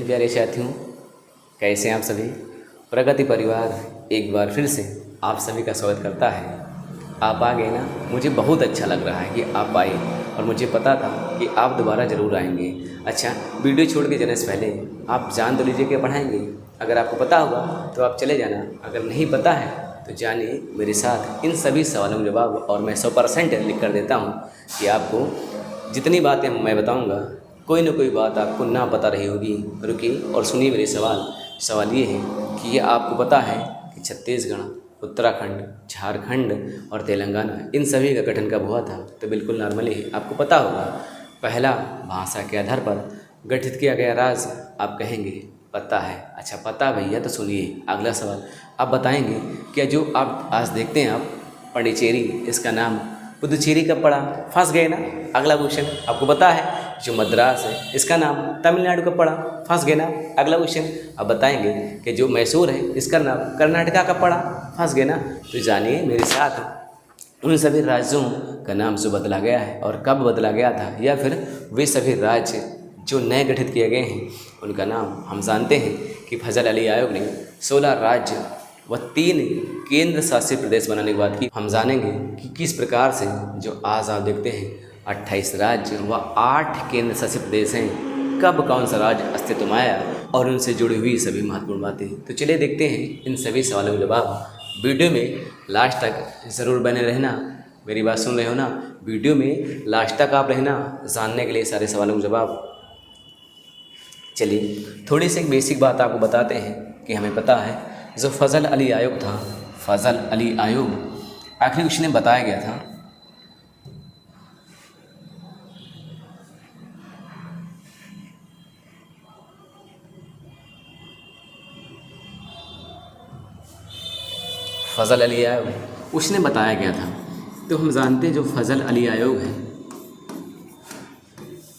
हैं प्यारे साथियों, कैसे हैं आप सभी। प्रगति परिवार एक बार फिर से आप सभी का स्वागत करता है। आप आ गए ना, मुझे बहुत अच्छा लग रहा है कि आप आए और मुझे पता था कि आप दोबारा ज़रूर आएंगे। अच्छा, वीडियो छोड़ के जाने से पहले आप जान तो लीजिए कि पढ़ाएंगे। अगर आपको पता होगा तो आप चले जाना, अगर नहीं पता है तो जानिए मेरे साथ इन सभी सवालों के जवाब। और मैं 100% लिख कर देता हूँ कि आपको जितनी बातें मैं बताऊँगा कोई ना कोई बात आपको ना पता रही होगी। रुकिए और सुनिए मेरे सवाल ये है कि ये आपको पता है कि छत्तीसगढ़, उत्तराखंड, झारखंड और तेलंगाना इन सभी का गठन कब हुआ था। तो बिल्कुल नॉर्मली है, आपको पता होगा। पहला, भाषा के आधार पर गठित किया गया राज्य, आप कहेंगे पता है। अच्छा पता भैया, तो सुनिए अगला सवाल। आप बताएंगे क्या जो आप आज देखते हैं आप पांडिचेरी, इसका नाम पुदुचेरी कब पड़ा। फंस गए ना। अगला क्वेश्चन आपको पता है जो मद्रास है इसका नाम तमिलनाडु कब पड़ा। फंस गए ना। अगला क्वेश्चन आप बताएंगे कि जो मैसूर है इसका नाम कर्नाटका कब पड़ा। फंस गए ना। तो जानिए मेरे साथ उन सभी राज्यों का नाम जो बदला गया है और कब बदला गया था, या फिर वे सभी राज्य जो नए गठित किए गए हैं उनका नाम हम जानते हैं कि फजल अली आयोग ने 16 राज्य व 3 केंद्र शासित प्रदेश बनाने की बात की। हम जानेंगे कि किस प्रकार से जो आज आप देखते हैं 28 राज्य व 8 केंद्र शासित प्रदेश हैं, कब कौन सा राज्य अस्तित्व में आया और उनसे जुड़ी हुई सभी महत्वपूर्ण बातें। तो चलिए देखते हैं इन सभी सवालों के जवाब। वीडियो में लास्ट तक ज़रूर बने रहना। मेरी बात सुन रहे हो ना, वीडियो में लास्ट तक आप रहना जानने के लिए सारे सवालों के जवाब। चलिए थोड़ी सी एक बेसिक बात आपको बताते हैं कि हमें पता है जो फजल अली आयोग था, फजल अली आयोग आखिर उसने बताया गया था फजल अली आयोग उसने बताया गया था। तो हम जानते हैं जो फजल अली आयोग है,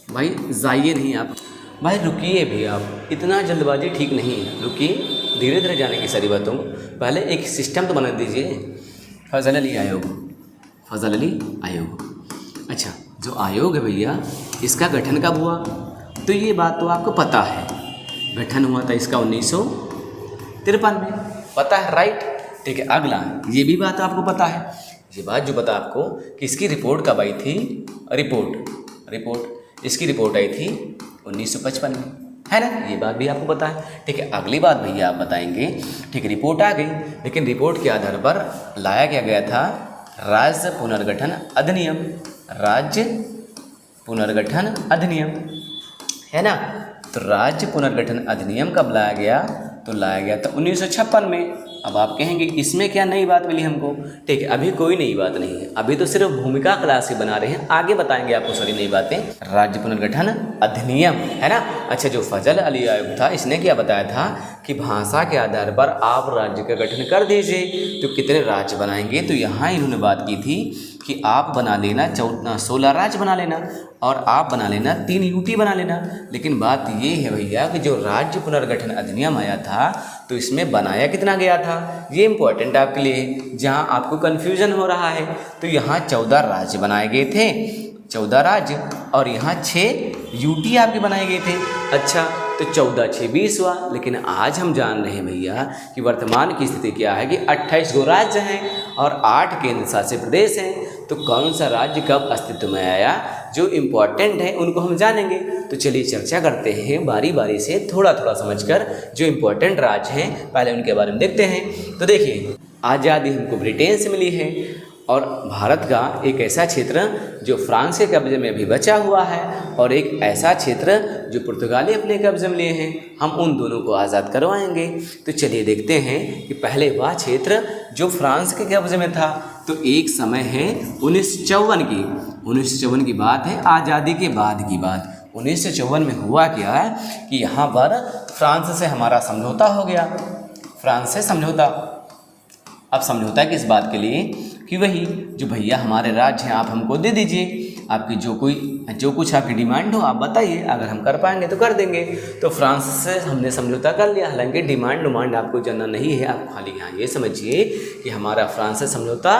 भाई जाइए नहीं आप, भाई रुकिए भी, आप इतना जल्दबाजी ठीक नहीं है। रुकिए, धीरे धीरे जाने की सारी बातों को, पहले एक सिस्टम तो बना दीजिए। फजल अली आयोग, फजल अली आयोग। अच्छा, जो आयोग है भैया इसका गठन कब हुआ, तो ये बात तो आपको पता है। गठन हुआ था इसका 1953 में, पता है, राइट। ठीक है, अगला ये भी बात आपको पता है। ये बात जो पता आपको कि इसकी रिपोर्ट कब आई थी, रिपोर्ट इसकी रिपोर्ट आई थी 1955 में, है ना। ये बात भी आपको पता है। ठीक है, अगली बात भैया आप बताएंगे। ठीक है, रिपोर्ट आ गई, लेकिन रिपोर्ट के आधार पर लाया क्या गया था राज्य पुनर्गठन अधिनियम, राज्य पुनर्गठन अधिनियम, है ना। तो राज्य पुनर्गठन अधिनियम कब लाया गया, तो लाया गया था 1956 में। अब आप कहेंगे इसमें क्या नई बात मिली हमको। ठीक है, अभी कोई नई बात नहीं है, अभी तो सिर्फ भूमिका क्लास ही बना रहे हैं, आगे बताएंगे आपको सारी नई बातें। राज्य पुनर्गठन अधिनियम, है ना। अच्छा, जो फजल अली आयोग था इसने क्या बताया था कि भाषा के आधार पर आप राज्य का गठन कर दीजिए। तो कितने राज्य बनाएंगे, तो यहाँ इन्होंने बात की थी कि आप बना लेना 16 राज्य बना लेना और आप बना लेना 3 यूटी बना लेना। लेकिन बात ये है भैया कि जो राज्य पुनर्गठन अधिनियम आया था तो इसमें बनाया कितना गया था, ये इंपॉर्टेंट आपके लिए, जहां आपको कन्फ्यूजन हो रहा है। तो यहाँ 14 राज्य बनाए गए थे, 14 राज्य, और यहाँ 6 यूटी आपके बनाए गए थे। अच्छा, तो 14 6 20 हुआ। लेकिन आज हम जान रहे हैं भैया कि वर्तमान की स्थिति क्या है कि 28 गो राज्य हैं और 8 केंद्र शासित प्रदेश हैं। तो कौन सा राज्य कब अस्तित्व में आया, जो इम्पोर्टेंट है उनको हम जानेंगे। तो चलिए चर्चा करते हैं बारी बारी से, थोड़ा थोड़ा समझकर। जो इम्पोर्टेंट राज्य हैं पहले उनके बारे में देखते हैं। तो देखिए, आज़ादी हमको ब्रिटेन से मिली है और भारत का एक ऐसा क्षेत्र जो फ्रांस के कब्जे में अभी बचा हुआ है और एक ऐसा क्षेत्र जो पुर्तगाली अपने कब्जे में लिए हैं, हम उन दोनों को आज़ाद करवाएंगे। तो चलिए देखते हैं कि पहले वह क्षेत्र जो फ्रांस के कब्जे में था। तो एक समय है 1954 की बात है, आज़ादी के बाद की बात। 1954 में हुआ क्या है कि यहाँ पर फ्रांस से हमारा समझौता हो गया, फ्रांस से समझौता। अब समझौता किस बात के लिए कि वही जो भैया हमारे राज्य हैं आप हमको दे दीजिए, आपकी जो कुछ आपकी डिमांड हो आप बताइए, अगर हम कर पाएंगे तो कर देंगे। तो फ्रांस से हमने समझौता कर लिया। हालांकि डिमांड आपको जानना नहीं है, आप खाली यहाँ ये समझिए कि हमारा फ्रांस से समझौता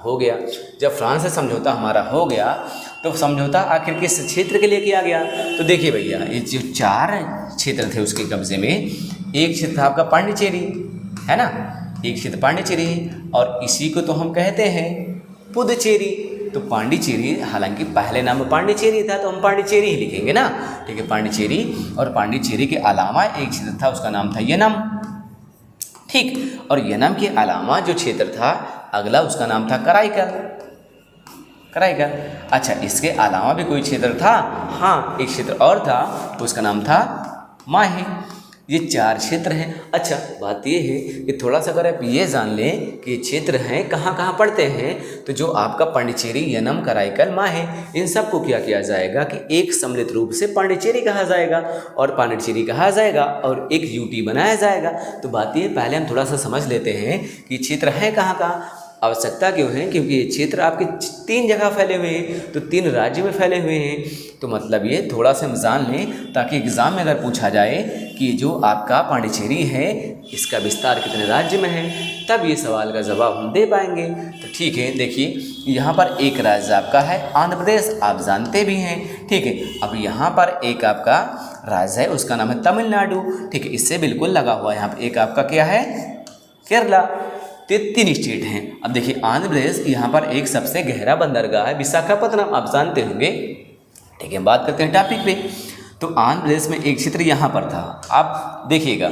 हो गया। जब फ्रांस से समझौता हमारा हो गया तो समझौता आखिर किस क्षेत्र के लिए किया गया? तो देखिए भैया, ये जो 4 क्षेत्र थे उसके कब्जे में, एक क्षेत्र था आपका पांडिचेरी, है ना, एक क्षेत्र पांडिचेरी, और इसी को तो हम कहते हैं पुदुचेरी। तो पांडिचेरी, हालांकि पहले नाम पांडिचेरी था तो हम पांडिचेरी ही लिखेंगे ना, ठीक है, पांडिचेरी। और पांडिचेरी के अलावा एक क्षेत्र था, उसका नाम था यनम, ठीक। और यनम के अलावा जो क्षेत्र था अगला, उसका नाम था कराईकल, कराईकल। अच्छा, इसके अलावा भी कोई क्षेत्र था? हाँ, एक क्षेत्र और था, उसका नाम था माहे। ये 4 क्षेत्र हैं। अच्छा, बात ये है कि थोड़ा सा अगर आप ये जान लें कि ये क्षेत्र हैं कहाँ कहाँ पड़ते हैं, तो जो आपका पांडिचेरी, यनम, कराईकल, माहे, इन सब को क्या किया जाएगा कि एक सम्मिलित रूप से पांडिचेरी कहा जाएगा और पांडिचेरी कहा जाएगा और एक यूटी बनाया जाएगा। तो बात ये, पहले हम थोड़ा सा समझ लेते हैं कि क्षेत्र हैं कहाँ कहाँ, आवश्यकता क्यों है, क्योंकि ये क्षेत्र आपके 3 जगह फैले हुए हैं, तो 3 राज्यों में फैले हुए हैं। तो मतलब ये थोड़ा सा हम जान लें ताकि एग्ज़ाम में अगर पूछा जाए कि जो आपका पांडिचेरी है इसका विस्तार कितने राज्य में है, तब ये सवाल का जवाब हम दे पाएंगे। तो ठीक है, देखिए यहाँ पर एक राज्य आपका है आंध्र प्रदेश, आप जानते भी हैं, ठीक है। अब यहाँ पर एक आपका राज्य है, उसका नाम है तमिलनाडु, ठीक है, इससे बिल्कुल लगा हुआ है। यहाँ पर एक आपका क्या है, केरला। तो 3 स्टेट हैं। अब देखिए आंध्र प्रदेश, यहाँ पर एक सबसे गहरा बंदरगाह है विशाखापत्तनम, आप जानते होंगे, ठीक है। बात करते हैं टॉपिक पे। तो आंध्र प्रदेश में एक क्षेत्र यहाँ पर था, आप देखिएगा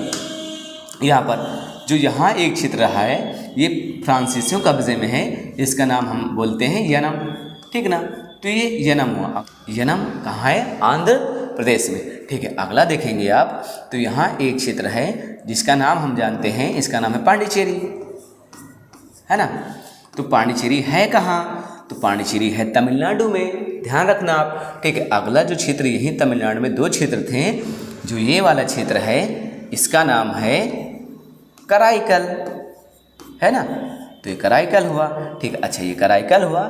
यहाँ पर जो यहाँ एक क्षेत्र रहा है ये फ्रांसीसियों कब्जे में है, इसका नाम हम बोलते हैं यनम, ठीक ना। तो ये यनम हुआ। यनम कहाँ है? आंध्र प्रदेश में, ठीक है। अगला देखेंगे आप, तो यहाँ एक क्षेत्र है जिसका नाम हम जानते हैं, इसका नाम है पांडिचेरी, है ना। तो पांडिचेरी है कहाँ? तो पांडिचेरी है तमिलनाडु में, ध्यान रखना आप, ठीक है। अगला जो क्षेत्र, यही तमिलनाडु में 2 क्षेत्र थे, जो ये वाला क्षेत्र है इसका नाम है कराईकल, है ना। तो ये कराईकल हुआ, ठीक है। अच्छा, ये कराईकल हुआ।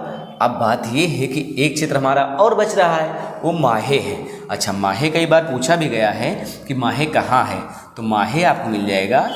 अब बात ये है कि एक क्षेत्र हमारा और बच रहा है, वो माहे है। अच्छा, माहे कई बार पूछा भी गया है कि माहे कहाँ है, तो माहे आपको मिल जाएगा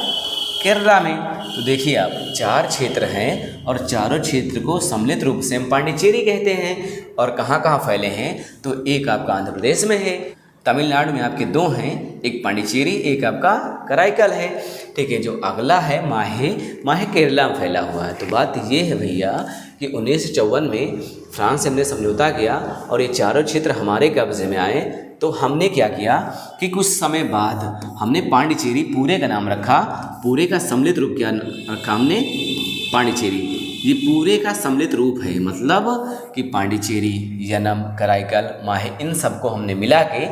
केरला में। तो देखिए आप, 4 क्षेत्र हैं और चारों क्षेत्र को सम्मिलित रूप से हम पांडिचेरी कहते हैं। और कहाँ कहाँ फैले हैं? तो एक आपका आंध्र प्रदेश में है, तमिलनाडु में आपके 2 हैं, एक पांडिचेरी, एक आपका कराईकल है, ठीक है। जो अगला है माहे, माहे केरला में फैला हुआ है। तो बात ये है भैया कि 1954 में फ्रांस से हमने समझौता किया और ये चारों क्षेत्र हमारे कब्जे में आए। तो हमने क्या किया कि कुछ समय बाद हमने पांडिचेरी पूरे का नाम रखा, पूरे का सम्मिलित रूप क्या रखा हमने? पांडिचेरी। ये पूरे का सम्मिलित रूप है, मतलब कि पांडिचेरी, यनम, कराईकल, माहे, इन सबको हमने मिला के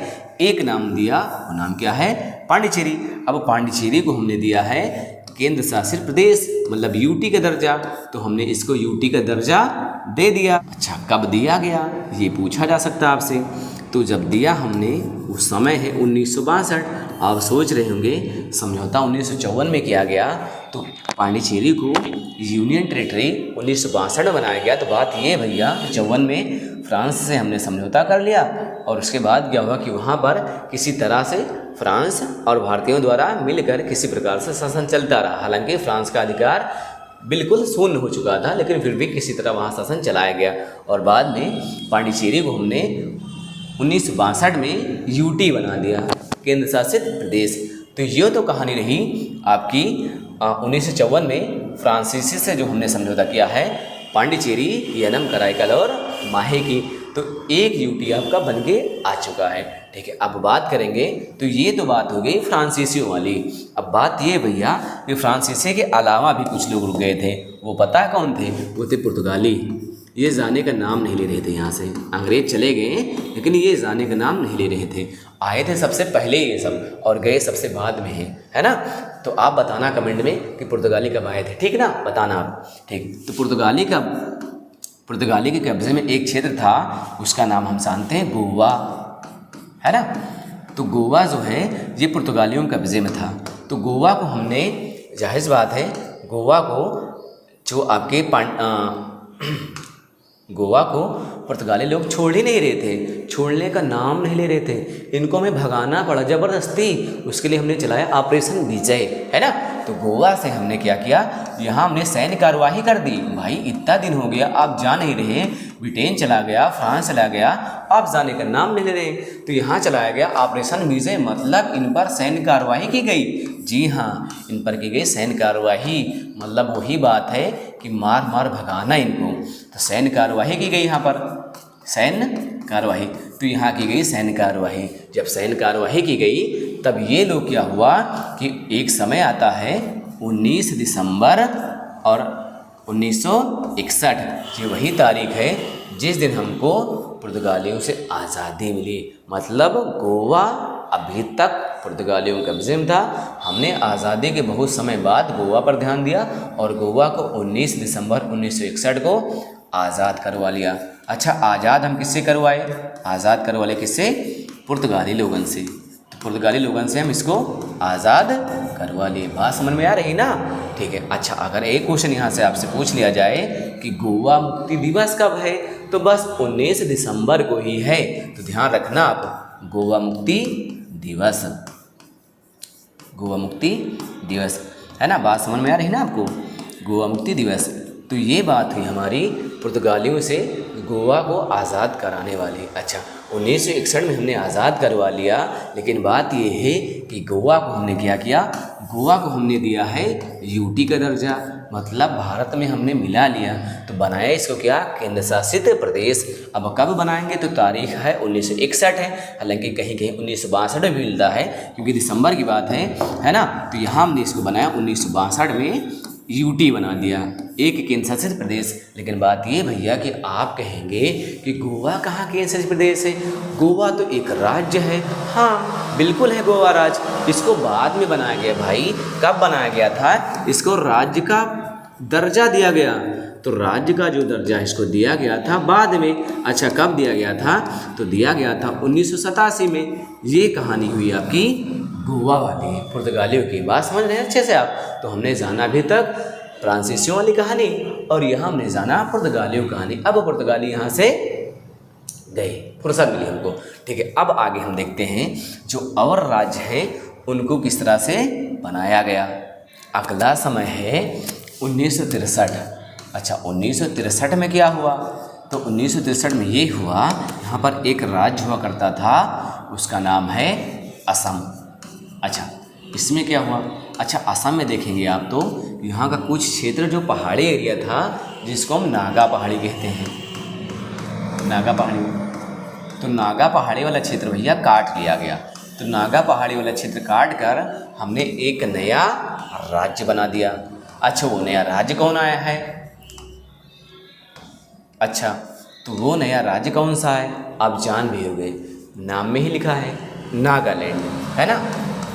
एक नाम दिया, वो नाम क्या है? पांडिचेरी। अब पांडिचेरी को हमने दिया है केंद्र शासित प्रदेश, मतलब यूटी का दर्जा, तो हमने इसको यूटी का दर्जा दे दिया। अच्छा, कब दिया गया ये पूछा जा सकता है आपसे। तो जब दिया हमने, उस समय है 1962। आप सोच रहे होंगे समझौता 1954 में किया गया, तो पांडिचेरी को यूनियन टेरिटरी 1962 में बनाया गया। तो बात ये भैया, 54 में फ्रांस से हमने समझौता कर लिया और उसके बाद क्या हुआ कि वहाँ पर किसी तरह से फ्रांस और भारतीयों द्वारा मिलकर किसी प्रकार से शासन चलता रहा। हालांकि फ्रांस का अधिकार बिल्कुल शून्य हो चुका था, लेकिन फिर भी किसी तरह वहाँ शासन चलाया गया। और बाद में पांडिचेरी को हमने 1962 में यूटी बना दिया, केंद्र शासित प्रदेश। तो ये तो कहानी रही आपकी 1954 में फ्रांसीसी से जो हमने समझौता किया है पांडिचेरी, यनम, कराईकल और माहे की। तो एक यूटी आपका बन के आ चुका है, ठीक है। अब बात करेंगे, तो ये तो बात हो गई फ्रांसीसियों वाली। अब बात ये भैया कि फ्रांसीसी के अलावा भी कुछ लोग रुक गए थे, वो पता है कौन थे? वो थे पुर्तगाली। ये जाने का नाम नहीं ले रहे थे यहाँ से, अंग्रेज चले गए लेकिन ये जाने का नाम नहीं ले रहे थे। आए थे सबसे पहले ये सब और गए सबसे बाद में है ना। तो आप बताना कमेंट में कि पुर्तगाली कब आए थे, ठीक ना, बताना आप, ठीक। तो पुर्तगाली के कब्जे में एक क्षेत्र था, उसका नाम हम जानते हैं गोवा, है ना। तो गोवा जो है ये पुर्तगालियों के कब्जे में था। तो गोवा को हमने, जाहिर बात है, गोवा को जो आपके गोवा को पुर्तगाली लोग छोड़ ही नहीं रहे थे, छोड़ने का नाम नहीं ले रहे थे, इनको हमें भगाना पड़ा ज़बरदस्ती। उसके लिए हमने चलाया ऑपरेशन विजय, है ना। तो गोवा से हमने क्या किया, यहाँ हमने सैन्य कार्यवाही कर दी। भाई इतना दिन हो गया आप जा नहीं रहे, ब्रिटेन चला गया, फ्रांस चला गया, आप जाने का नाम नहीं ले रहे। तो यहाँ चलाया गया ऑपरेशन विजय, मतलब इन पर सैन्य कार्यवाही की गई। जी हाँ, इन पर की गई सैन्य कार्यवाही, मतलब वही बात है कि मार मार भगाना इनको। तो सैन्य कार्यवाही की गई यहाँ पर, सैन्य कार्यवाही। तो यहाँ की गई सैन्य कार्यवाही। जब सैन्य कार्यवाही की गई तब ये लोग क्या हुआ कि एक समय आता है 19 दिसंबर और 1961, ये वही तारीख है जिस दिन हमको पुर्तगालियों से आज़ादी मिली। मतलब गोवा अभी तक पुर्तगालियों के कब्जे में था, हमने आज़ादी के बहुत समय बाद गोवा पर ध्यान दिया और गोवा को 19 दिसंबर 1961 को आज़ाद करवा लिया। अच्छा, आज़ाद हम किससे करवाए? आज़ाद करवाले किससे? पुर्तगाली लोगों से। तो पुर्तगाली लोगों से हम इसको आज़ाद करवा लिए। बात समझ में आ रही ना? ठीक है। अच्छा, अगर एक क्वेश्चन यहाँ से आपसे पूछ लिया जाए कि गोवा मुक्ति दिवस कब है, तो बस 19 दिसंबर को ही है। तो ध्यान रखना आप, गोवा मुक्ति दिवस, गोवा मुक्ति दिवस, है ना? बात समझ में आ रही ना आपको? गोवा मुक्ति दिवस। तो ये बात हुई हमारी पुर्तगालियों से गोवा को आज़ाद कराने वाली। अच्छा, 1961 में हमने आज़ाद करवा लिया, लेकिन बात ये है कि गोवा को हमने क्या किया? गोवा को हमने दिया है यूटी का दर्जा, मतलब भारत में हमने मिला लिया। तो बनाया इसको क्या? केंद्र शासित प्रदेश। अब कब बनाएंगे? तो तारीख है 1961 है, हालांकि कहीं कहीं 1962 में भी मिलता है क्योंकि दिसंबर की बात है ना? तो यहाँ हमने इसको बनाया 1962 में, यूटी बना दिया, एक केंद्र शासित प्रदेश। लेकिन बात ये भैया कि आप कहेंगे कि गोवा कहाँ केंद्र शासित प्रदेश है? गोवा तो एक राज्य है। हाँ बिल्कुल है, गोवा राज्य। इसको बाद में बनाया गया भाई। कब बनाया गया था? इसको राज्य का दर्जा दिया गया। तो राज्य का जो दर्जा इसको दिया गया था बाद में। अच्छा, कब दिया गया था? तो दिया गया था 1987 में। ये कहानी हुई आपकी गोवा वाली, पुर्तगालियों की। बात समझ रहे हैं अच्छे से आप? तो हमने जाना अभी तक फ्रांसीसियों वाली कहानी और यहाँ हमने जाना पुर्तगालियों की कहानी। अब पुर्तगाली यहाँ से गए, फुर्सत मिली हमको। ठीक है, अब आगे हम देखते हैं जो और राज्य है उनको किस तरह से बनाया गया। अगला समय है 1963। अच्छा, 1963 में क्या हुआ? तो 1963 में ये हुआ, यहाँ पर एक राज्य हुआ करता था, उसका नाम है असम। अच्छा, इसमें क्या हुआ? अच्छा, असम में देखेंगे आप तो यहाँ का कुछ क्षेत्र जो पहाड़ी एरिया था, जिसको हम नागा पहाड़ी कहते हैं, नागा पहाड़ी। तो नागा पहाड़ी वाला क्षेत्र भैया काट लिया गया। तो नागा पहाड़ी वाला क्षेत्र काट कर हमने एक नया राज्य बना दिया। अच्छा, वो नया राज्य कौन आया है? अच्छा, तो वो नया राज्य कौन सा है? आप जान भी होंगे, नाम में ही लिखा है नागालैंड, है ना?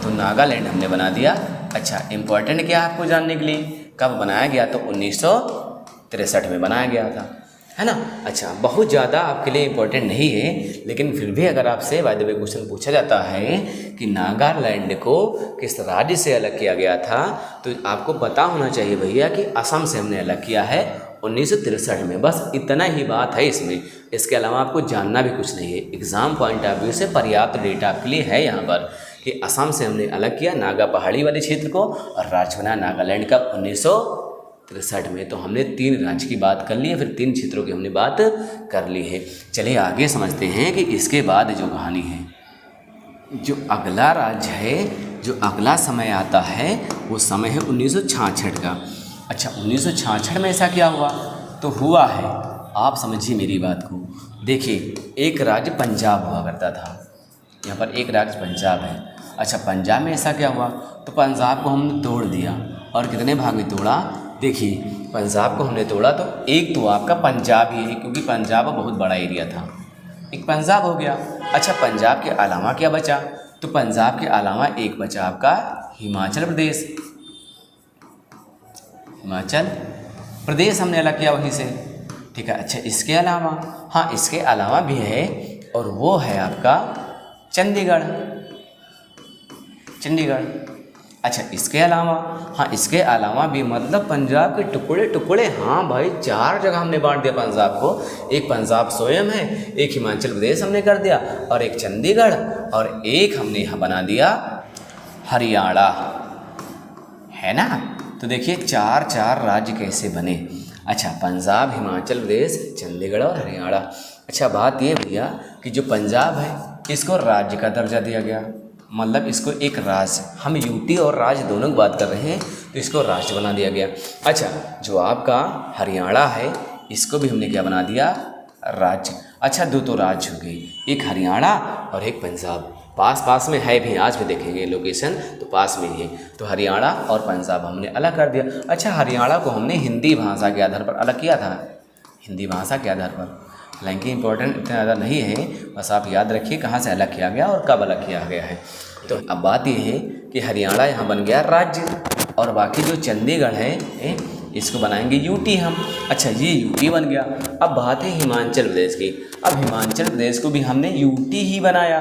तो नागालैंड हमने बना दिया। अच्छा, इम्पोर्टेंट क्या है आपको जानने के लिए? कब बनाया गया? तो 1963 में बनाया गया था, है ना? अच्छा, बहुत ज़्यादा आपके लिए इम्पोर्टेंट नहीं है, लेकिन फिर भी अगर आपसे बाय द वे क्वेश्चन पूछा जाता है कि नागालैंड को किस राज्य से अलग किया गया था, तो आपको पता होना चाहिए भैया कि असम से हमने अलग किया है 1963 में। बस इतना ही बात है इसमें, इसके अलावा आपको जानना भी कुछ नहीं है। एग्ज़ाम पॉइंट ऑफ व्यू से पर्याप्त डेटा आपके लिए है यहाँ पर कि असम से हमने अलग किया नागा पहाड़ी वाले क्षेत्र को और राज्य बना नागालैंड का 1963 में। तो हमने 3 राज्य की बात कर ली है, फिर 3 क्षेत्रों की हमने बात कर ली है। चलिए आगे समझते हैं कि इसके बाद जो कहानी है, जो अगला राज्य है, जो अगला समय आता है, वो समय है 1966 का। अच्छा, 1966 में ऐसा क्या हुआ? तो हुआ है, आप समझिए मेरी बात को। देखिए, एक राज्य पंजाब हुआ करता था, यहाँ पर एक राज्य पंजाब है। अच्छा, पंजाब में ऐसा क्या हुआ? तो पंजाब को हमने तोड़ दिया और कितने भाग में तोड़ा? देखिए, पंजाब को हमने तोड़ा तो एक तो आपका पंजाब ही है, क्योंकि पंजाब बहुत बड़ा एरिया था, एक पंजाब हो गया। अच्छा, पंजाब के अलावा क्या बचा? तो पंजाब के अलावा एक बचा आपका हिमाचल प्रदेश। हिमाचल प्रदेश हमने अलग किया वहीं से, ठीक है। अच्छा, इसके अलावा, हाँ इसके अलावा भी है, और वो है आपका चंडीगढ़। चंडीगढ़। अच्छा, इसके अलावा, हाँ इसके अलावा भी, मतलब पंजाब के टुकड़े टुकड़े, हाँ भाई 4 जगह हमने बांट दिया पंजाब को। एक पंजाब स्वयं है, एक हिमाचल प्रदेश हमने कर दिया, और एक चंडीगढ़, और एक हमने यहाँ बना दिया हरियाणा। है ना। तो देखिए 4 राज्य कैसे बने। अच्छा, पंजाब, हिमाचल प्रदेश, चंडीगढ़ और हरियाणा। अच्छा, बात ये भैया कि जो पंजाब है इसको राज्य का दर्जा दिया गया, मतलब इसको एक राज्य, हम यूटी और राज्य दोनों की बात कर रहे हैं तो इसको राज्य बना दिया गया। अच्छा, जो आपका हरियाणा है इसको भी हमने क्या बना दिया, राज्य। अच्छा, 2 तो राज्य हो गए, एक हरियाणा और एक पंजाब। पास पास में है भी, आज भी देखेंगे लोकेशन तो पास में ही है। तो हरियाणा और पंजाब हमने अलग कर दिया। अच्छा, हरियाणा को हमने हिंदी भाषा के आधार पर अलग किया था, हिंदी भाषा के आधार पर। हालांकि इंपॉर्टेंट इतना ज़्यादा नहीं है, बस आप याद रखिए कहाँ से अलग किया गया और कब अलग किया गया है। तो अब बात यह है कि हरियाणा यहाँ बन गया राज्य और बाकी जो चंडीगढ़ है इसको बनाएंगे यूटी हम। अच्छा, ये यूटी बन गया। अब बात है हिमाचल प्रदेश की। अब हिमाचल प्रदेश को भी हमने यूटी ही बनाया।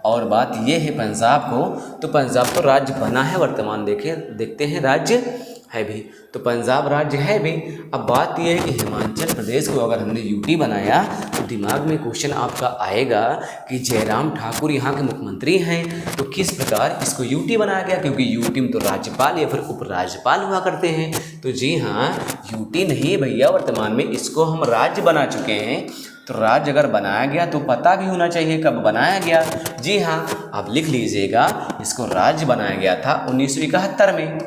और बात ये है पंजाब को, तो पंजाब तो राज्य बना है वर्तमान, देखते हैं राज्य है भी, तो पंजाब राज्य है भी। अब बात यह है कि हिमाचल प्रदेश को अगर हमने यूटी बनाया तो दिमाग में क्वेश्चन आपका आएगा कि जयराम ठाकुर यहाँ के मुख्यमंत्री हैं तो किस प्रकार इसको यूटी बनाया गया, क्योंकि यूटी में तो राज्यपाल या फिर उपराज्यपाल हुआ करते हैं। तो जी हाँ, यूटी नहीं भैया, वर्तमान में इसको हम राज्य बना चुके हैं। तो राज्य अगर बनाया गया तो पता भी होना चाहिए कब बनाया गया। जी हाँ, आप लिख लीजिएगा, इसको राज्य बनाया गया था 1971 में,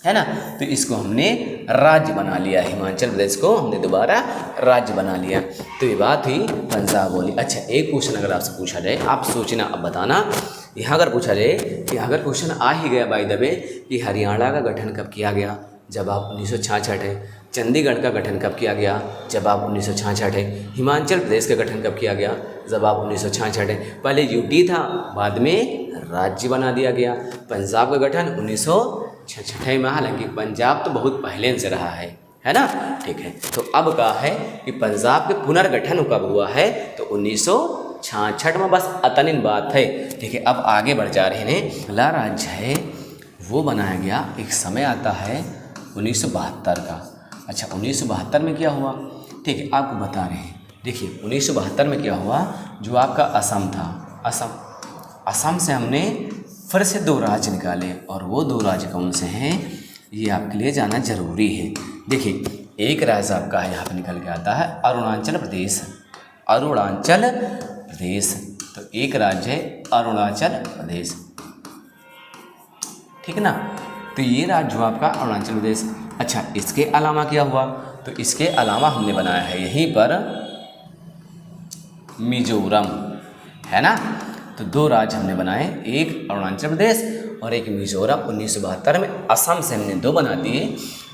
है ना। तो इसको हमने राज्य बना लिया, हिमाचल प्रदेश को हमने दोबारा राज्य बना लिया। तो ये बात हुई पंजाब बोली। अच्छा, एक क्वेश्चन अगर आपसे पूछा जाए, आप सोचना, अब बताना, यहाँ अगर पूछा जाए कि अगर क्वेश्चन आ ही गया बाय द वे कि हरियाणा का गठन कब किया गया, जवाब 1966 है। चंडीगढ़ का गठन कब किया गया, जवाब 1966 है। हिमाचल प्रदेश का गठन कब किया गया, जवाब 1966 है। पहले यूटी था, बाद में राज्य बना दिया गया। पंजाब का गठन 1966 में, हालांकि पंजाब तो बहुत पहले से रहा है ना। ठीक है, तो अब कहा है कि पंजाब के पुनर्गठन कब हुआ है, तो 1966 में, बस अतनिन बात है। ठीक है, अब आगे बढ़ जा रहे हैं। अगला राज्य है वो बनाया गया, एक समय आता है 1972 का। अच्छा, 1972 में क्या हुआ, ठीक है, आपको बता रहे हैं। देखिए 1972 में क्या हुआ, जो आपका असम था, असम से हमने फिर से 2 राज्य निकाले, और वो 2 राज्य कौन से हैं ये आपके लिए जाना जरूरी है। देखिए, एक राज्य आपका है यहाँ पर निकल के आता है अरुणाचल प्रदेश, अरुणाचल प्रदेश। तो एक राज्य है अरुणाचल प्रदेश, ठीक है ना। तो ये राज्य हुआ आपका अरुणाचल प्रदेश। अच्छा, इसके अलावा क्या हुआ, तो इसके अलावा हमने बनाया है यहीं पर मिजोरम, है ना। तो 2 राज्य हमने बनाए, एक अरुणाचल प्रदेश और एक मिजोरम। 1972 में असम से हमने 2 बना दिए,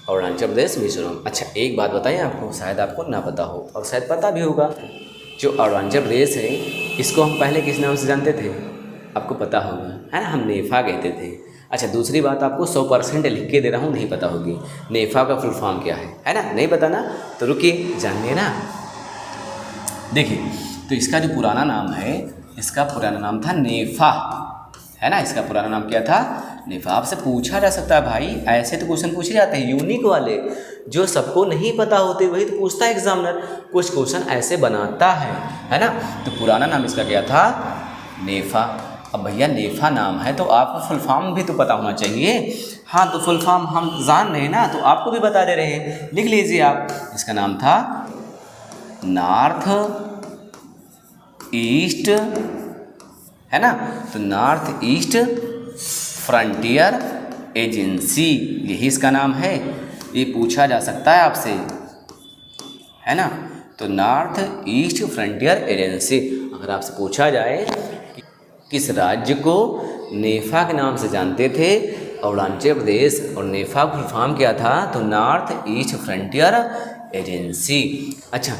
अरुणाचल प्रदेश, मिजोरम। अच्छा, एक बात बताएं आपको, शायद आपको ना पता हो और शायद पता भी होगा, जो अरुणाचल प्रदेश है इसको हम पहले किस नाम से जानते थे, आपको पता होगा, है ना, हम नेफा कहते थे। अच्छा, दूसरी बात आपको 100% लिख के दे रहा हूँ, नहीं पता होगी, नेफा का फुल फॉर्म क्या है ना, नहीं पता ना, तो रुकिए जानिए ना। देखिए, तो इसका जो पुराना नाम है, इसका पुराना नाम था नेफा, है ना। इसका पुराना नाम क्या था, नेफा। आपसे पूछा जा सकता है भाई, ऐसे तो क्वेश्चन पूछे जाते हैं यूनिक वाले, जो सबको नहीं पता होते वही तो पूछता है एग्जामिनर, कुछ क्वेश्चन ऐसे बनाता है ना। तो पुराना नाम इसका क्या था, नेफा। अब भैया नेफा नाम है तो आपको फुल फॉर्म भी तो पता होना चाहिए। हाँ, तो फुल फॉर्म हम जान रहे हैं ना, तो आपको भी बता दे रहे हैं, लिख लीजिए आप। इसका नाम था नॉर्थ ईस्ट, है ना। तो नॉर्थ ईस्ट फ्रंटियर एजेंसी, यही इसका नाम है। ये पूछा जा सकता है आपसे, है ना। तो नॉर्थ ईस्ट फ्रंटियर एजेंसी, अगर आपसे पूछा जाए किस राज्य को नेफा के नाम से जानते थे, अरुणाचल प्रदेश, और नेफा का फुल फॉर्म क्या था, तो नॉर्थ ईस्ट फ्रंटियर एजेंसी। अच्छा,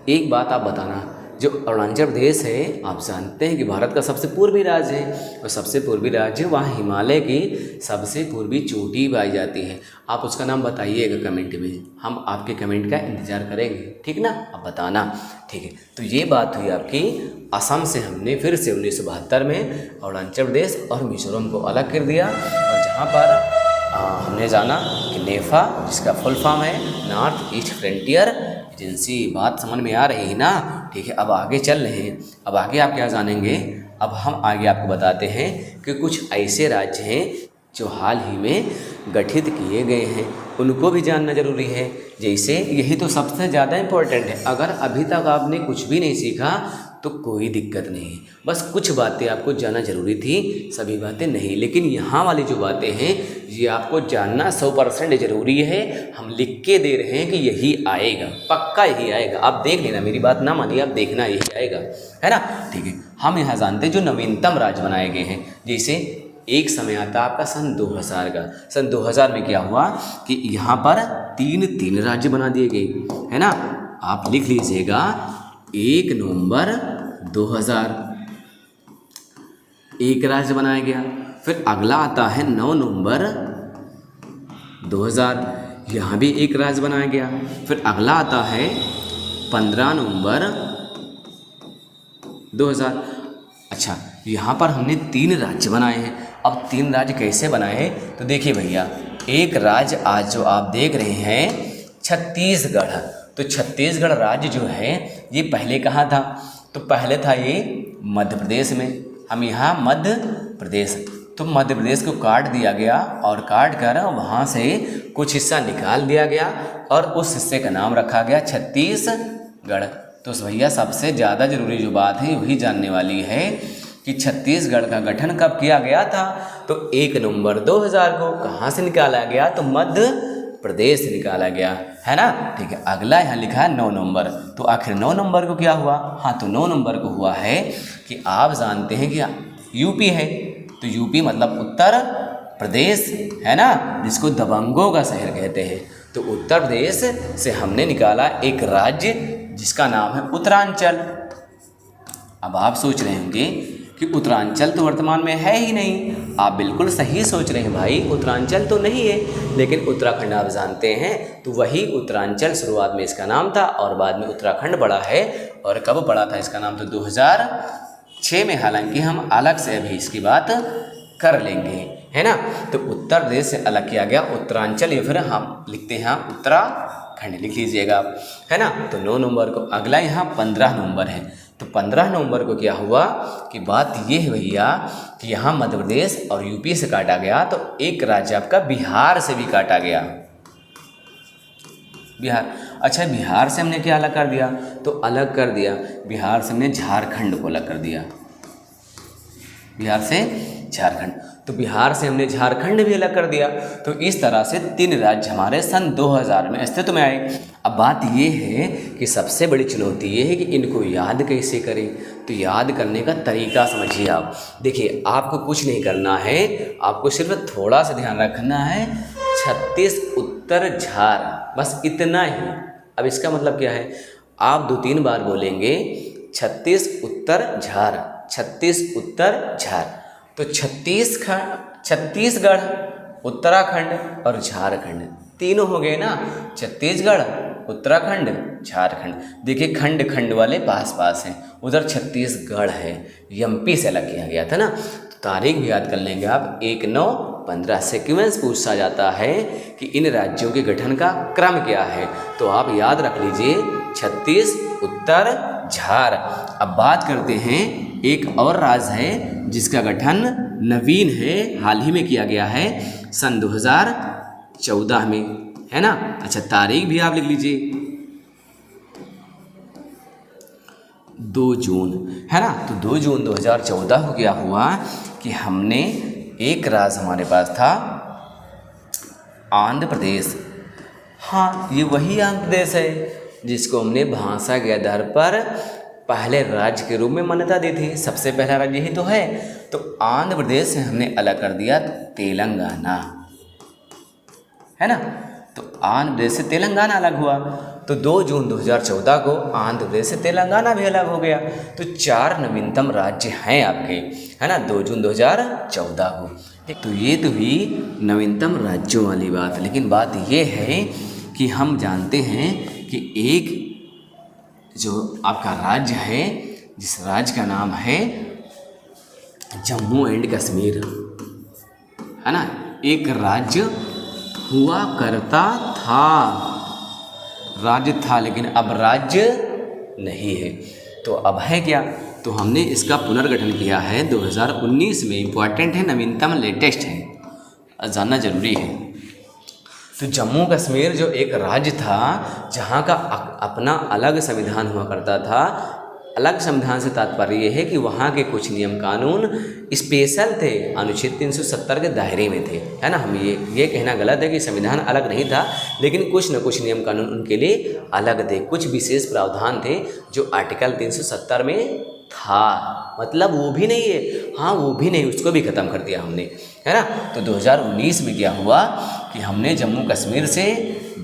एक बात आप बताना, जो अरुणाचल प्रदेश है आप जानते हैं कि भारत का सबसे पूर्वी राज्य है, और सबसे पूर्वी राज्य वहाँ हिमालय की सबसे पूर्वी चोटी पाई जाती है। आप उसका नाम बताइएगा कमेंट में, हम आपके कमेंट का इंतज़ार करेंगे, ठीक ना, आप बताना, ठीक है। तो ये बात हुई आपकी, असम से हमने फिर से 1972 में अरुणाचल प्रदेश और मिजोरम को अलग कर दिया, और जहाँ पर हमने जाना कि नेफा, जिसका फुल फॉर्म है नॉर्थ ईस्ट फ्रंटियर एजेंसी। बात समझ में आ रही है ना, ठीक है। अब आगे चल रहे हैं, अब आगे आप क्या जानेंगे, अब हम आगे आपको बताते हैं कि कुछ ऐसे राज्य हैं जो हाल ही में गठित किए गए हैं उनको भी जानना जरूरी है। जैसे यही तो सबसे ज़्यादा इम्पोर्टेंट है। अगर अभी तक आपने कुछ भी नहीं सीखा तो कोई दिक्कत नहीं है, बस कुछ बातें आपको जानना जरूरी थी, सभी बातें नहीं। लेकिन यहाँ वाली जो बातें हैं ये आपको जानना 100% ज़रूरी है। हम लिख के दे रहे हैं कि यही आएगा, पक्का यही आएगा। आप देख लेना, मेरी बात ना मानिए, आप देखना यही आएगा, है ना। ठीक है, हम यहाँ जानते हैं जो नवीनतम राज्य बनाए गए हैं। जैसे एक समय आता आपका सन 2000 का। सन 2000 में क्या हुआ कि यहाँ पर तीन राज्य बना दिए गए, है ना। आप लिख लीजिएगा 1 नवंबर 2000 एक राज्य बनाया गया। फिर अगला आता है 9 नवंबर 2000, यहाँ भी एक राज्य बनाया गया। फिर अगला आता है 15 नवंबर 2000। अच्छा, यहाँ पर हमने 3 राज्य बनाए हैं। अब 3 राज्य कैसे बनाए हैं तो देखिए भैया, एक राज्य आज जो आप देख रहे हैं छत्तीसगढ़, तो छत्तीसगढ़ राज्य जो है ये पहले कहाँ था, तो पहले था ये मध्य प्रदेश में। हम यहाँ मध्य प्रदेश, तो मध्य प्रदेश को काट दिया गया और काट कर वहाँ से कुछ हिस्सा निकाल दिया गया और उस हिस्से का नाम रखा गया छत्तीसगढ़। तो भैया सबसे ज़्यादा ज़रूरी जो बात है वही जानने वाली है कि छत्तीसगढ़ का गठन कब किया गया था, तो 1 नवंबर 2000 को। कहाँ से निकाला गया, तो मध्य प्रदेश से निकाला गया, है ना। ठीक है, अगला यहाँ लिखा है 9 नवंबर। तो आखिर 9 नवंबर को क्या हुआ, हाँ तो 9 नवंबर को हुआ है कि आप जानते हैं कि यूपी है, तो यूपी मतलब उत्तर प्रदेश, है ना, जिसको दबंगों का शहर कहते हैं। तो उत्तर प्रदेश से हमने निकाला एक राज्य जिसका नाम है उत्तरांचल। अब आप सोच रहे होंगे कि उत्तरांचल तो वर्तमान में है ही नहीं। आप बिल्कुल सही सोच रहे हैं भाई, उत्तरांचल तो नहीं है, लेकिन उत्तराखंड आप जानते हैं, तो वही उत्तरांचल शुरुआत में इसका नाम था और बाद में उत्तराखंड पड़ा है। और कब पड़ा था इसका नाम, तो 2006 में। हालांकि हम अलग से अभी इसकी बात कर लेंगे, है ना। तो उत्तर प्रदेश से अलग किया गया उत्तरांचल, या फिर हम लिखते हैं उत्तराखंड, लिख लीजिएगा, है ना। तो 9 नवंबर को। अगला यहाँ 15 नवंबर है। तो 15 नवंबर को क्या हुआ कि बात ये है भैया कि यहाँ मध्य प्रदेश और यूपी से काटा गया, तो एक राज्य आपका बिहार से भी काटा गया, बिहार। अच्छा, बिहार से हमने क्या अलग कर दिया, तो अलग कर दिया बिहार से हमने झारखंड को अलग कर दिया, बिहार से झारखंड। तो बिहार से हमने झारखंड भी अलग कर दिया। तो इस तरह से 3 राज्य हमारे सन 2000 में अस्तित्व में आए। अब बात ये है कि सबसे बड़ी चुनौती ये है कि इनको याद कैसे करें। तो याद करने का तरीका समझिए आप। देखिए, आपको कुछ नहीं करना है, आपको सिर्फ थोड़ा सा ध्यान रखना है, 36 उत्तर झार, बस इतना ही। अब इसका मतलब क्या है, आप 2-3 बार बोलेंगे 36 उत्तर झार, 36 उत्तर झार। तो छत्तीसगढ़, उत्तराखंड और झारखंड तीनों हो गए ना, छत्तीसगढ़, उत्तराखंड, झारखंड। देखिए खंड खंड वाले पास पास हैं, उधर छत्तीसगढ़ है, एमपी से अलग किया गया था ना। तो तारीख भी याद कर लेंगे आप, 1-9-15। सीक्वेंस पूछा जाता है कि इन राज्यों के गठन का क्रम क्या है, तो आप याद रख लीजिए 36 उत्तर झार। अब बात करते हैं, एक और राज्य है जिसका गठन नवीन है, हाल ही में किया गया है, सन 2014 में, है ना। अच्छा, तारीख भी आप लिख लीजिए, 2 जून, है ना। तो 2 जून 2014 को क्या हुआ कि हमने एक राज्य हमारे पास था आंध्र प्रदेश। हाँ, ये वही आंध्र प्रदेश है जिसको हमने भाषा के आधार पर पहले राज्य के रूप में मान्यता दी थी। सबसे पहला राज्य यही तो है। तो आंध्र प्रदेश से हमने अलग कर दिया तेलंगाना, है ना। तो आंध्र प्रदेश से तेलंगाना अलग हुआ। तो 2 जून 2014 को आंध्र प्रदेश से तेलंगाना भी अलग हो गया। तो 4 नवीनतम राज्य हैं आपके, है ना, 2 जून 2014 को। तो ये तो हुई नवीनतम राज्यों वाली बात। लेकिन बात ये है कि हम जानते हैं कि एक जो आपका राज्य है, जिस राज्य का नाम है जम्मू एंड कश्मीर, है ना, एक राज्य हुआ करता था, राज्य था, लेकिन अब राज्य नहीं है। तो अब है क्या, तो हमने इसका पुनर्गठन किया है 2019 में। इम्पॉर्टेंट है, नवीनतम, लेटेस्ट है, जानना जरूरी है। तो जम्मू कश्मीर जो एक राज्य था जहाँ का अपना अलग संविधान हुआ करता था। अलग संविधान से तात्पर्य ये है कि वहाँ के कुछ नियम कानून स्पेशल थे, अनुच्छेद 370 के दायरे में थे, है ना। हम ये कहना गलत है कि संविधान अलग नहीं था, लेकिन कुछ न कुछ नियम कानून उनके लिए अलग थे। कुछ विशेष प्रावधान थे जो आर्टिकल 370 में था, मतलब वो भी नहीं है, हाँ वो भी नहीं, उसको भी ख़त्म कर दिया हमने, है ना। तो 2019 में क्या हुआ कि हमने जम्मू कश्मीर से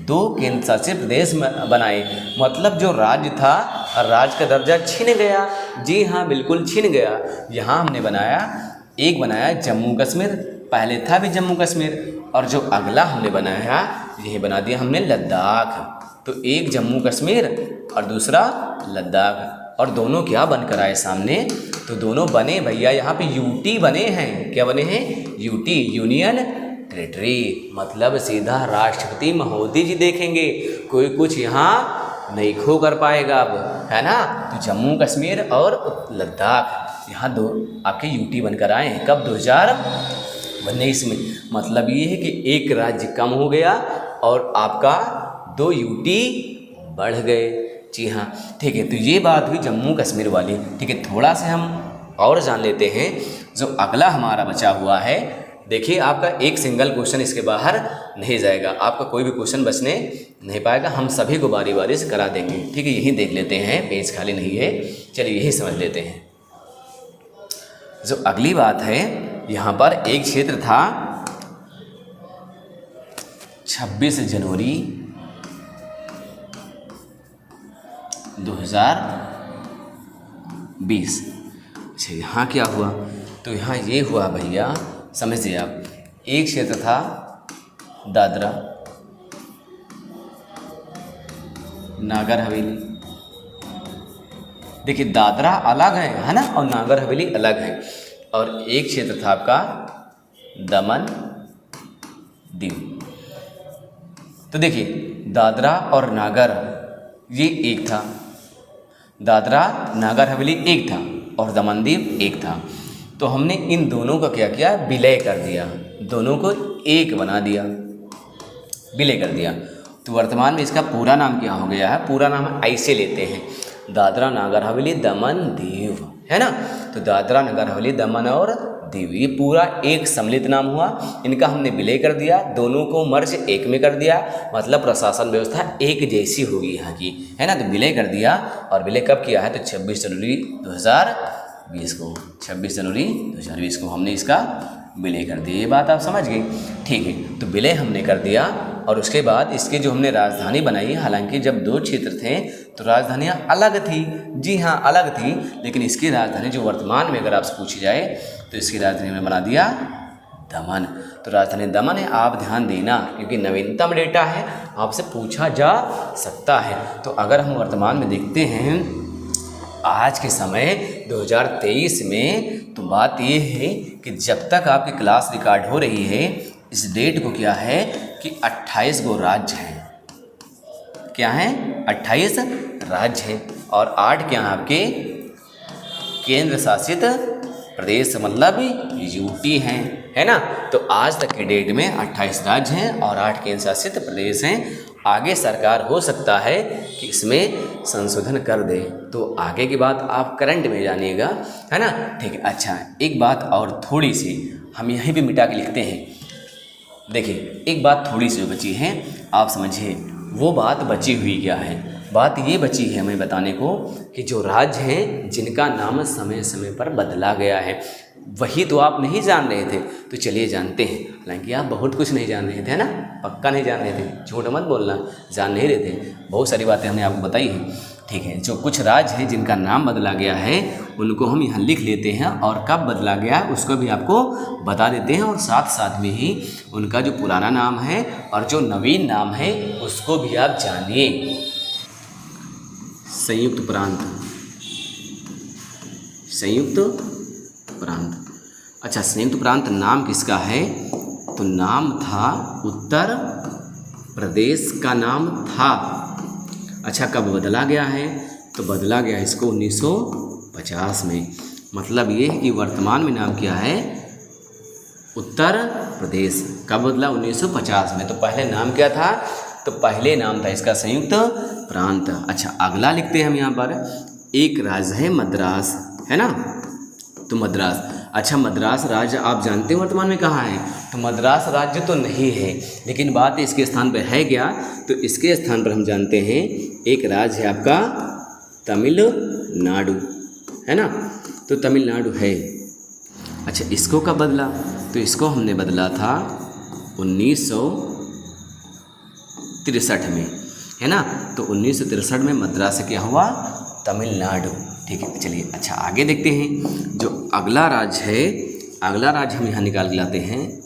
2 केंद्र शासित प्रदेश बनाए, मतलब जो राज्य था राज्य का दर्जा छीन गया। जी हाँ, बिल्कुल छीन गया। यहाँ हमने बनाया जम्मू कश्मीर, पहले था भी जम्मू कश्मीर, और जो अगला हमने बनाया यही बना दिया हमने लद्दाख। तो एक जम्मू कश्मीर और दूसरा लद्दाख, और दोनों क्या बनकर आए सामने, तो दोनों बने भैया यहाँ पे यूटी बने हैं। क्या बने हैं? यूटी, यूनियन टेरिटरी, मतलब सीधा राष्ट्रपति महोदय जी देखेंगे, कोई कुछ यहाँ नहीं खो कर पाएगा अब, है ना। तो जम्मू कश्मीर और लद्दाख यहाँ 2 आपके यूटी बनकर आए हैं। कब? 2019 में। मतलब ये है कि एक राज्य कम हो गया और आपका 2 यूटी बढ़ गए। जी हाँ, ठीक है। तो ये बात हुई जम्मू कश्मीर वाली। ठीक है, थोड़ा सा हम और जान लेते हैं जो अगला हमारा बचा हुआ है। देखिए, आपका एक सिंगल क्वेश्चन इसके बाहर नहीं जाएगा, आपका कोई भी क्वेश्चन बचने नहीं पाएगा, हम सभी को बारी बारी से करा देंगे। ठीक है, यही देख लेते हैं, पेज खाली नहीं है, चलिए यही समझ लेते हैं। जो अगली बात है, यहाँ पर एक क्षेत्र था 26 जनवरी 2020। अच्छा, यहाँ क्या हुआ? तो यहाँ ये हुआ भैया, समझिए आप, एक क्षेत्र था दादरा नागर हवेली। देखिए, दादरा अलग है ना, और नागर हवेली अलग है। और एक क्षेत्र था आपका दमन दीव। तो देखिए, दादरा और नागर ये एक था, दादरा नागर हवेली एक था और दमन दीव एक था। तो हमने इन दोनों का क्या किया? विलय कर दिया, दोनों को एक बना दिया, विलय कर दिया। तो वर्तमान में इसका पूरा नाम क्या हो गया है? पूरा नाम ऐसे लेते हैं, दादरा नागर हवेली दमन दीव, है ना। तो दादरा नगर हवेली दमन और दीव, ये पूरा एक सम्मिलित नाम हुआ। इनका हमने विलय कर दिया, दोनों को मर्ज एक में कर दिया, मतलब प्रशासन व्यवस्था एक जैसी होगी यहाँ की, है ना। तो विलय कर दिया, और विलय कब किया है? तो 26 जनवरी 2020 को, 26 जनवरी 2020 को हमने इसका विलय कर दिया। ये बात आप समझ गए? ठीक है, तो विलय हमने कर दिया, और उसके बाद इसके जो हमने राजधानी बनाई, हालांकि जब 2 क्षेत्र थे तो राजधानियाँ अलग थी, जी हाँ अलग थी, लेकिन इसकी राजधानी जो वर्तमान में अगर आपसे पूछी जाए तो इसकी राजधानी में बना दिया दमन। तो राजधानी दमन है, आप ध्यान देना, क्योंकि नवीनतम डेटा है, आपसे पूछा जा सकता है। तो अगर हम वर्तमान में देखते हैं आज के समय 2023 में, तो बात ये है कि जब तक आपकी क्लास रिकॉर्ड हो रही है, इस डेट को क्या है कि 28 गो राज्य हैं। क्या हैं? 28 राज्य हैं, और 8 क्या हैं आपके केंद्र शासित प्रदेश, मतलब यूटी हैं, है ना। तो आज तक की डेट में 28 राज्य हैं और 8 केंद्र शासित प्रदेश हैं। आगे सरकार हो सकता है कि इसमें संशोधन कर दे, तो आगे की बात आप करंट में जानिएगा, है ना। ठीक है, अच्छा एक बात और थोड़ी सी हम यहीं पे मिटा के लिखते हैं। देखिए, एक बात थोड़ी सी बची है, आप समझिए वो बात बची हुई क्या है। बात ये बची है हमें बताने को कि जो राज्य हैं जिनका नाम समय समय पर बदला गया है, वही तो आप नहीं जान रहे थे, तो चलिए जानते हैं। हालांकि आप बहुत कुछ नहीं जान रहे थे, है ना, पक्का नहीं जान रहे थे, झूठ मत बोलना, जान नहीं रहे थे, बहुत सारी बातें हमने आपको बताई हैं। ठीक है, जो कुछ राज्य हैं जिनका नाम बदला गया है उनको हम यहाँ लिख लेते हैं, और कब बदला गया उसको भी आपको बता देते हैं, और साथ साथ में ही उनका जो पुराना नाम है और जो नवीन नाम है उसको भी आप जानिए। संयुक्त प्रांत, संयुक्त प्रांत। अच्छा, संयुक्त प्रांत नाम किसका है? तो नाम था उत्तर प्रदेश का नाम था। अच्छा, कब बदला गया है? तो बदला गया इसको 1950 में। मतलब ये कि वर्तमान में नाम क्या है? उत्तर प्रदेश। कब बदला? 1950 में। तो पहले नाम क्या था? तो पहले नाम था इसका संयुक्त प्रांत। अच्छा, अगला लिखते हैं हम यहाँ पर, एक राज्य है मद्रास, है ना, तो मद्रास। अच्छा, मद्रास राज्य आप जानते हो वर्तमान में कहाँ है? तो मद्रास राज्य तो नहीं है, लेकिन बात इसके स्थान पर है क्या? तो इसके स्थान पर हम जानते हैं एक राज्य है आपका तमिलनाडु, है ना, तो तमिलनाडु है। अच्छा, इसको कब बदला? तो इसको हमने बदला था 1963 में, है ना, तो 1963 में मद्रास क्या हुआ? तमिलनाडु। ठीक है, चलिए अच्छा आगे देखते हैं। जो अगला राज्य है, अगला राज्य हम यहाँ निकाल के लाते हैं,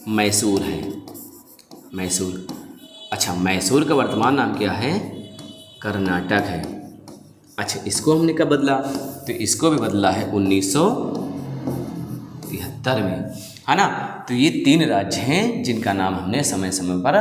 मैसूर है, मैसूर। अच्छा, मैसूर का वर्तमान नाम क्या है? कर्नाटक है। अच्छा, इसको हमने कब बदला? तो इसको भी बदला है 1973 में, है ना। तो ये 3 राज्य हैं जिनका नाम हमने समय समय पर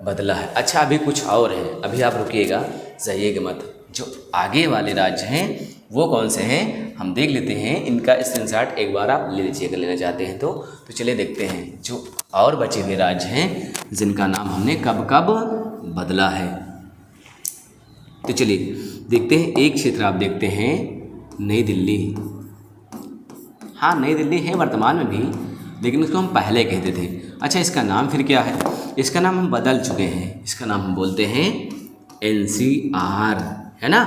बदला है। अच्छा, अभी कुछ और है, अभी आप रुकिएगा, जाइएगा मत। जो आगे वाले राज्य हैं वो कौन से हैं हम देख लेते हैं। इनका स्क्रीनशॉट एक बार आप ले लीजिएगा, लेना चाहते हैं तो चलिए देखते हैं जो और बचे हुए राज्य हैं जिनका नाम हमने कब कब बदला है। तो चलिए देखते हैं। एक क्षेत्र आप देखते हैं नई दिल्ली। हाँ, नई दिल्ली है वर्तमान में भी, लेकिन उसको हम पहले कहते थे। अच्छा, इसका नाम फिर क्या है? इसका नाम हम बदल चुके हैं, इसका नाम हम बोलते हैं NCR, है ना,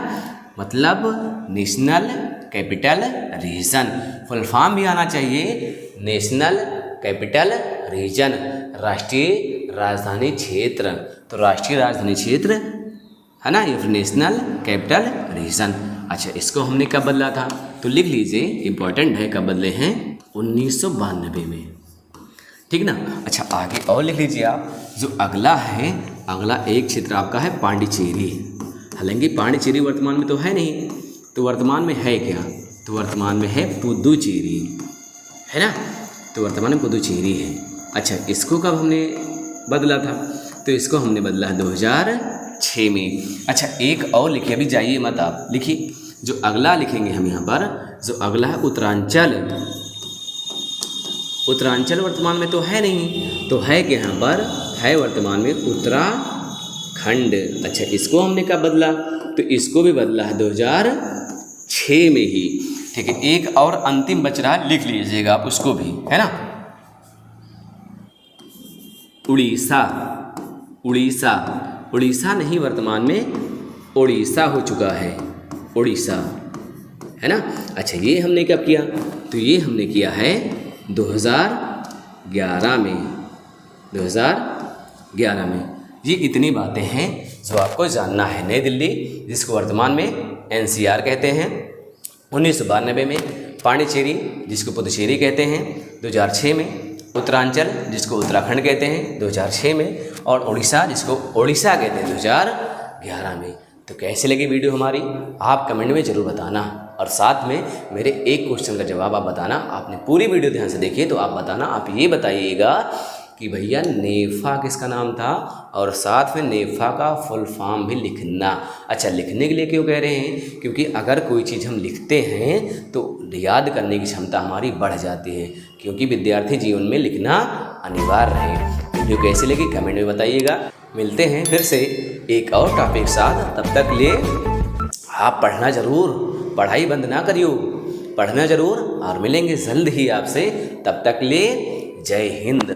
मतलब national capital region. Full form भी आना चाहिए, नेशनल कैपिटल रीजन, राष्ट्रीय राजधानी क्षेत्र। तो राष्ट्रीय राजधानी क्षेत्र, है ना, ये नेशनल कैपिटल रीजन। अच्छा, इसको हमने कब बदला था? तो लिख लीजिए, इंपॉर्टेंट है, कब बदले हैं? 1992 में, ठीक ना। अच्छा, आगे और लिख लीजिए आप। जो अगला है, अगला एक क्षेत्र आपका है पांडिचेरी। हालांकि पांडिचेरी वर्तमान में तो है नहीं, तो वर्तमान में है क्या? तो वर्तमान में है पुदुचेरी, है ना, तो वर्तमान में पुदुचेरी है। अच्छा, इसको कब हमने बदला था? तो इसको हमने बदला है 2006 में। अच्छा, एक और लिखिए, अभी जाइए मत आप, लिखिए। जो अगला लिखेंगे हम यहाँ पर, जो अगला है उत्तरांचल। उत्तरांचल वर्तमान में तो है नहीं, तो है कि यहाँ पर है वर्तमान में उत्तराखंड। अच्छा, इसको हमने कब बदला? तो इसको भी बदला है 2006 में ही। ठीक है, एक और अंतिम बच रहा है, लिख लीजिएगा आप उसको भी, है ना, उड़ीसा। उड़ीसा, उड़ीसा नहीं, वर्तमान में उड़ीसा हो चुका है, उड़ीसा, है ना। अच्छा, ये हमने कब किया? तो ये हमने किया है 2011 में, 2011 में। ये इतनी बातें हैं जो आपको जानना है। नई दिल्ली, जिसको वर्तमान में NCR कहते हैं, 1992 में। पांडिचेरी, जिसको पुदुचेरी कहते हैं, 2006 में। उत्तरांचल, जिसको उत्तराखंड कहते हैं, 2006 में। और उड़ीसा, जिसको उड़ीसा कहते हैं, 2011 में। तो कैसे लगी वीडियो हमारी, आप कमेंट में ज़रूर बताना, और साथ में मेरे एक क्वेश्चन का जवाब आप बताना। आपने पूरी वीडियो ध्यान से देखी तो आप बताना, आप ये बताइएगा कि भैया नेफा किसका नाम था, और साथ में नेफा का फुल फॉर्म भी लिखना। अच्छा, लिखने के लिए क्यों कह रहे हैं? क्योंकि अगर कोई चीज़ हम लिखते हैं तो याद करने की क्षमता हमारी बढ़ जाती है, क्योंकि विद्यार्थी जीवन में लिखना अनिवार्य है। वीडियो कैसी लगी कमेंट में बताइएगा। मिलते हैं फिर से एक और टॉपिक साथ, तब तक लिए आप पढ़ना ज़रूर, पढ़ाई बंद ना करियो, पढ़ना ज़रूर, और मिलेंगे जल्द ही आपसे। तब तक लिए जय हिंद।